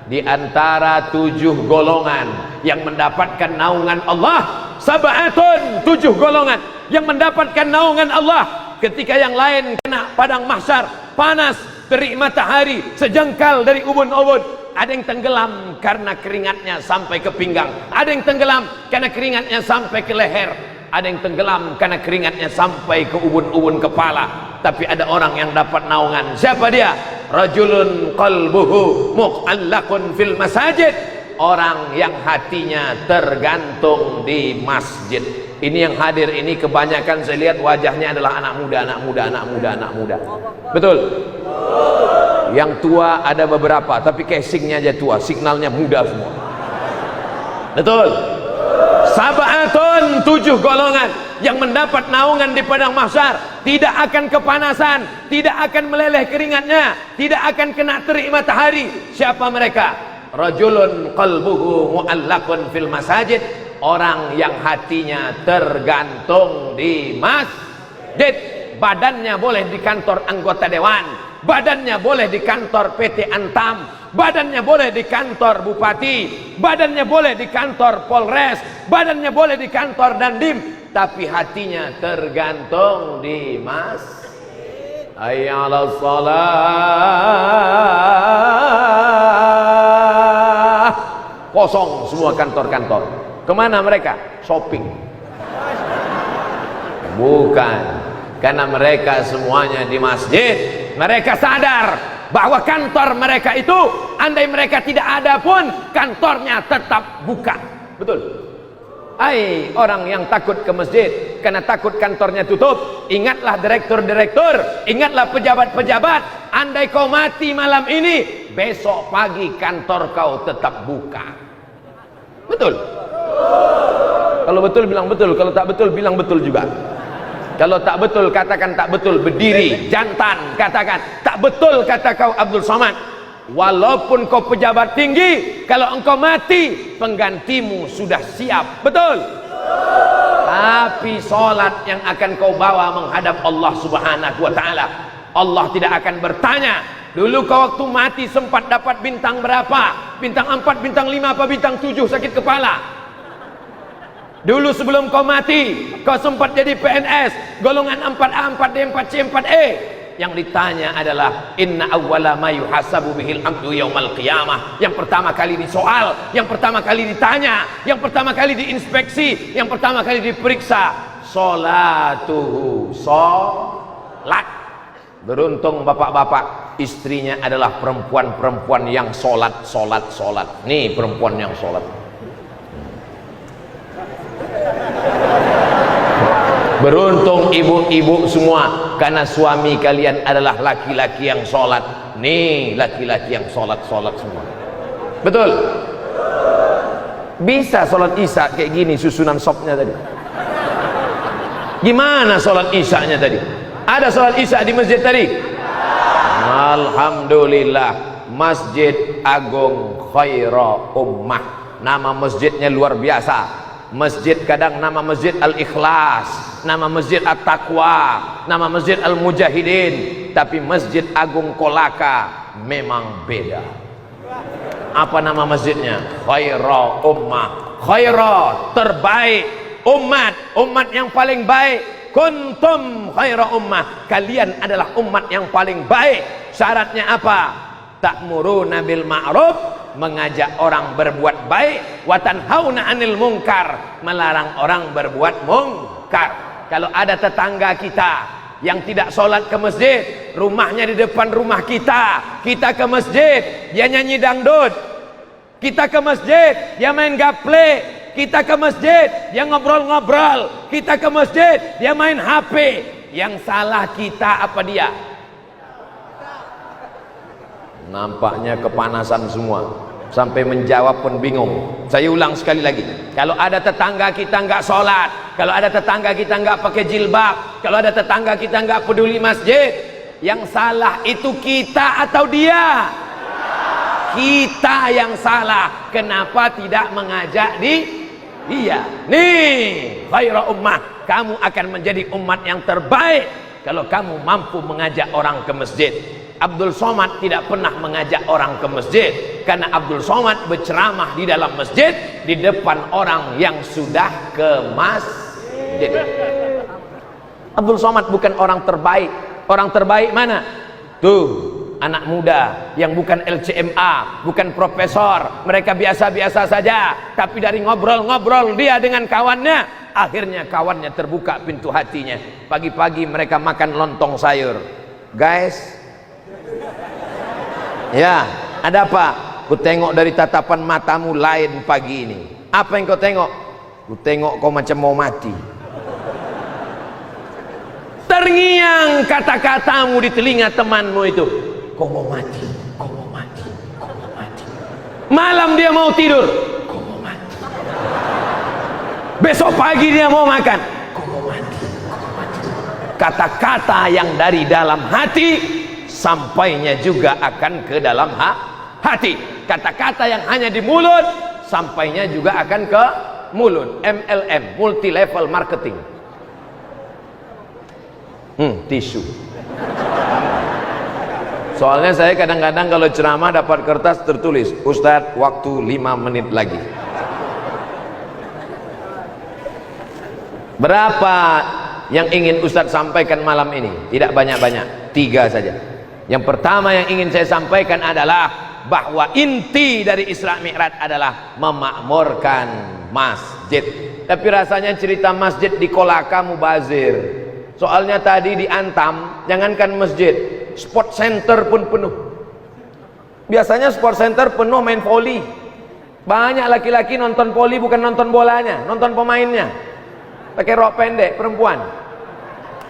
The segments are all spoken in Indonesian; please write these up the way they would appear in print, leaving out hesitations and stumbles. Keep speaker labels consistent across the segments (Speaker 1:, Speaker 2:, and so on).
Speaker 1: di antara 7 golongan yang mendapatkan naungan Allah. Sab'atun, 7 golongan yang mendapatkan naungan Allah ketika yang lain kena padang mahsyar, panas, terik matahari sejengkal dari ubun-ubun. Ada yang tenggelam karena keringatnya sampai ke pinggang, ada yang tenggelam karena keringatnya sampai ke leher, ada yang tenggelam karena keringatnya sampai ke ubun-ubun kepala. Tapi ada orang yang dapat naungan. Siapa dia? Rajulun qalbuhu mu'allaqun fil masajid, orang yang hatinya tergantung di masjid. Ini yang hadir ini kebanyakan saya lihat wajahnya adalah anak muda, anak muda, anak muda, anak muda. Betul? Yang tua ada beberapa, tapi casingnya aja tua, signalnya muda semua. Betul? Sab'atun, 7 golongan yang mendapat naungan di padang mahsyar, tidak akan kepanasan, tidak akan meleleh keringatnya, tidak akan kena terik matahari. Siapa mereka? Rajulun qalbuhu mu'allaqun fil masajid, orang yang hatinya tergantung di masjid. Badannya boleh di kantor anggota dewan, badannya boleh di kantor PT Antam, badannya boleh di kantor bupati, badannya boleh di kantor Polres, badannya boleh di kantor Dandim, tapi hatinya tergantung di masjid. Hayya 'alas shalah. Kosong semua kantor-kantor. Kemana mereka? Shopping. Bukan, karena mereka semuanya di masjid. Mereka sadar bahwa kantor mereka itu, andai mereka tidak ada pun, kantornya tetap buka. Betul? Hai orang yang takut ke masjid karena takut kantornya tutup, ingatlah direktur-direktur, ingatlah pejabat-pejabat, andai kau mati malam ini, besok pagi kantor kau tetap buka. Betul? Kalau betul bilang betul, kalau tak betul bilang betul juga. Kalau tak betul katakan tak betul, berdiri jantan katakan tak betul, kata kau Abdul Somad. Walaupun kau pejabat tinggi, kalau engkau mati penggantimu sudah siap. Betul? Tapi solat yang akan kau bawa menghadap Allah Subhanahu wa ta'ala, Allah tidak akan bertanya, dulu kau waktu mati sempat dapat bintang berapa? Bintang 4, bintang 5 apa bintang 7 sakit kepala? Dulu sebelum kau mati, kau sempat jadi PNS golongan 4A, 4D, 4C, 4E. Yang ditanya adalah inna awwala ma yuhasabu bihil abdu yaumal qiyamah. Yang pertama kali disoal, yang pertama kali ditanya, yang pertama kali diinspeksi, yang pertama kali diperiksa, sholatuhu, sholat. Beruntung bapak-bapak, istrinya adalah perempuan-perempuan yang sholat. Nih perempuan yang sholat. Beruntung ibu-ibu semua, karena suami kalian adalah laki-laki yang sholat. Nih laki-laki yang sholat semua. Betul? Bisa sholat isya kayak gini susunan sopnya tadi? Gimana sholat isyanya tadi? Ada sholat isya di masjid tadi? Alhamdulillah. Masjid Agung Khaira Ummah, nama masjidnya luar biasa. Masjid kadang nama masjid Al-Ikhlas, nama masjid At-Taqwa, nama masjid Al-Mujahidin, tapi Masjid Agung Kolaka memang beda. Apa nama masjidnya? Khaira Ummah. Khaira, terbaik. Umat yang paling baik. Kuntum khaira ummah, kalian adalah umat yang paling baik. Syaratnya apa? Ta'muruna bil ma'ruf, mengajak orang berbuat baik, wa tanhauna 'anil munkar, melarang orang berbuat mungkar. Kalau ada tetangga kita yang tidak sholat ke masjid, rumahnya di depan rumah kita ke masjid, dia nyanyi dangdut. Kita ke masjid, dia main gaple. Kita ke masjid, dia ngobrol-ngobrol. Kita ke masjid, dia main HP. Yang salah kita apa dia? Nampaknya kepanasan semua, sampai menjawab pun bingung. Saya ulang sekali lagi, kalau ada tetangga kita nggak sholat, kalau ada tetangga kita nggak pakai jilbab, kalau ada tetangga kita nggak peduli masjid, yang salah itu kita atau dia? Kita yang salah. Kenapa tidak mengajak dia? Nih khaira ummah, kamu akan menjadi umat yang terbaik kalau kamu mampu mengajak orang ke masjid. Abdul Somad tidak pernah mengajak orang ke masjid, karena Abdul Somad berceramah di dalam masjid di depan orang yang sudah ke masjid. Abdul Somad bukan orang terbaik. Orang terbaik mana? Tuh, anak muda yang bukan LCMA, bukan profesor, mereka biasa-biasa saja, tapi dari ngobrol-ngobrol dia dengan kawannya, akhirnya kawannya terbuka pintu hatinya. Pagi-pagi mereka makan lontong sayur. Guys, ya, ada apa? Ku tengok dari tatapan matamu lain pagi ini. Apa yang kau tengok? Ku tengok kau macam mau mati. Terngiang kata-katamu di telinga temanmu itu. Kau mau mati, kau mau mati, kau mau mati. Malam dia mau tidur, kau mau mati. Besok pagi dia mau makan, kau mau mati, kau mau mati. Kata-kata yang dari dalam hati sampainya juga akan ke dalam hati. Kata-kata yang hanya di mulut sampainya juga akan ke mulut. MLM, multi level marketing. Tisu. Soalnya saya kadang-kadang kalau ceramah dapat kertas tertulis, Ustadz waktu 5 menit lagi. Berapa yang ingin Ustadz sampaikan malam ini? Tidak banyak-banyak, 3 saja. Yang pertama yang ingin saya sampaikan adalah bahwa inti dari Isra Mi'raj adalah memakmurkan masjid. Tapi rasanya cerita masjid di Kolaka mubazir. Soalnya tadi di Antam, jangankan masjid, sport center pun penuh. Biasanya sport center penuh main voli. Banyak laki-laki nonton voli bukan nonton bolanya, nonton pemainnya. Pakai rok pendek perempuan.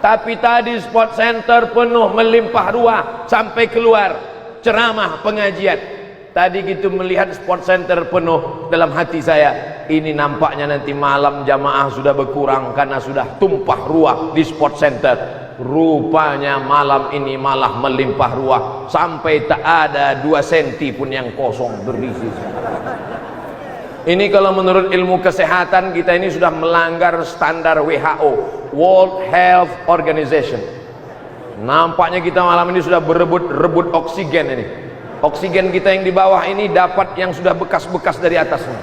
Speaker 1: Tapi tadi sport center penuh melimpah ruah sampai keluar ceramah pengajian. Tadi gitu melihat sport center penuh, dalam hati saya, ini nampaknya nanti malam jamaah sudah berkurang karena sudah tumpah ruah di sport center. Rupanya malam ini malah melimpah ruah sampai tak ada 2 senti pun yang kosong berisi. Ini kalau menurut ilmu kesehatan kita ini sudah melanggar standar WHO, World Health Organization. Nampaknya kita malam ini sudah berebut oksigen ini. Oksigen kita yang di bawah ini dapat yang sudah bekas-bekas dari atasnya.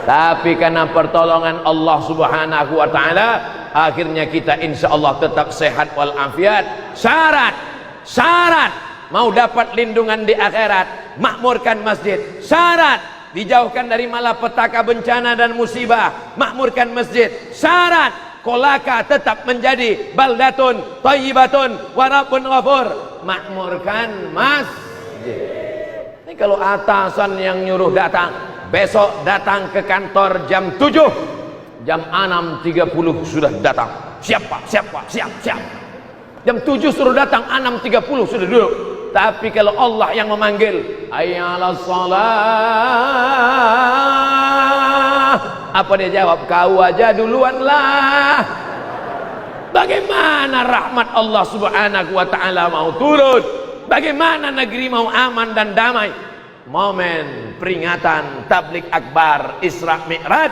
Speaker 1: Tapi karena pertolongan Allah Subhanahu wa taala, akhirnya kita insya Allah tetap sehat walafiat. Syarat mau dapat lindungan di akhirat, makmurkan masjid. Syarat dijauhkan dari malapetaka, bencana dan musibah, makmurkan masjid. Syarat Kolaka tetap menjadi baldatun thayyibatun wa rabbun ghafur, makmurkan masjid. Ini kalau atasan yang nyuruh datang, besok datang ke kantor jam 7, jam 6.30 sudah datang. Siap Pak, siap Pak, siap. Jam 7 suruh datang, 6.30 sudah duduk. Tapi kalau Allah yang memanggil, hayya 'alas shalah, apa dia jawab? Kau aja duluan lah. Bagaimana rahmat Allah Subhanahu wa taala mau turun? Bagaimana negeri mau aman dan damai? Momen peringatan tabligh akbar Isra Mi'raj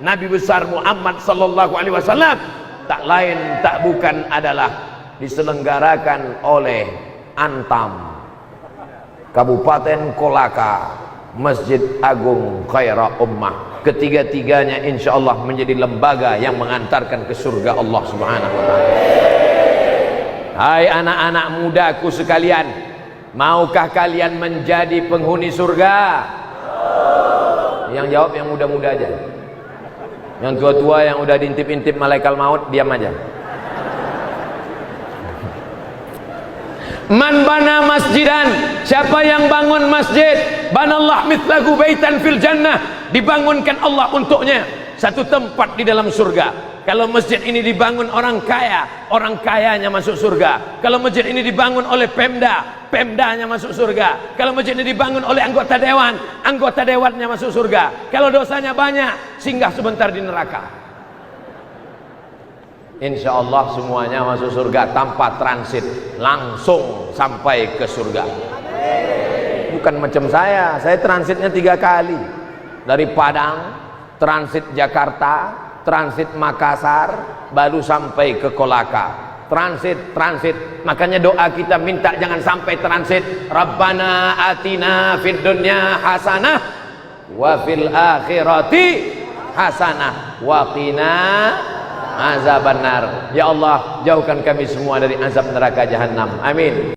Speaker 1: Nabi besar Muhammad sallallahu alaihi wasallam tak lain tak bukan adalah diselenggarakan oleh Antam, Kabupaten Kolaka, Masjid Agung Khaira Ummah. Ketiga-tiganya insya Allah menjadi lembaga yang mengantarkan ke surga Allah Subhanahu wa ta'ala. Hai anak-anak mudaku sekalian, maukah kalian menjadi penghuni surga? Yang jawab yang muda-muda aja. Yang tua-tua yang udah diintip-intip malaikat maut diam aja. Man bana masjidan, siapa yang bangun masjid, banallah mithlahu baitan fil jannah, dibangunkan Allah untuknya satu tempat di dalam surga. Kalau masjid ini dibangun orang kaya, orang kayanya masuk surga. Kalau masjid ini dibangun oleh Pemda, Pemdanya masuk surga. Kalau masjid ini dibangun oleh anggota dewan, anggota dewannya masuk surga. Kalau dosanya banyak, singgah sebentar di neraka. Insya Allah semuanya masuk surga tanpa transit, langsung sampai ke surga. Bukan macam saya transitnya 3 kali. Dari Padang, transit Jakarta, transit Makassar, baru sampai ke Kolaka. transit. Makanya doa kita minta jangan sampai transit. Rabbana atina fid dunya hasanah wa fil akhirati hasanah wa qina azabannar. Ya Allah, jauhkan kami semua dari azab neraka jahanam. Amin.